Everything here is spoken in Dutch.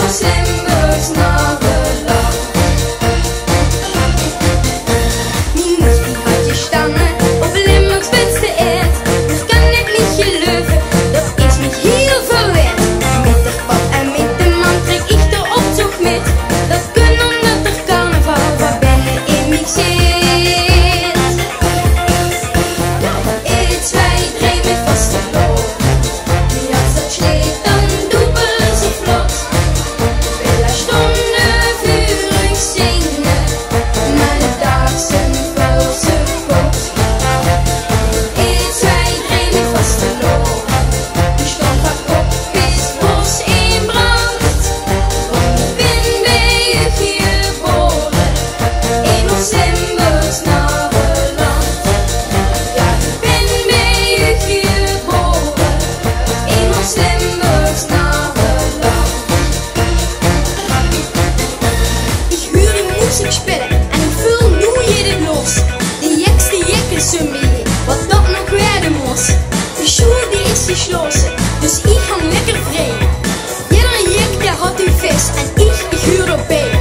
ons Limburgs Nageland. Mijn moeder die had gestammen op Limburgs witste eerd. Dat kan ik niet geloven, dat is niet heel verweerd. Met de pap en met de man trek ik de optocht met. Dat kan omdat er carnaval van binnen in mij zit. 1, 2, 3 met vaste loop. Die als dat sleet dan dubbel zo vlot. Vele stonden vurig zingen, maar de dag zijn vuil ze kot. 1, 2, 3 met vaste loop. Die stond van kop bis bos in brand. Want ik ben bij u geboren in ons Limburgs Nageland. Ja, ik ben bij u geboren in ons Limburgs Nageland. Ik huur een moesik spellen en ik vul nu jeden los. Die jekste jekken zo mee, wat dat nog werden moest. De school die is gesloten, dus ik ga lekker vrij. Jeder jek die had u vis en ik huur erbij.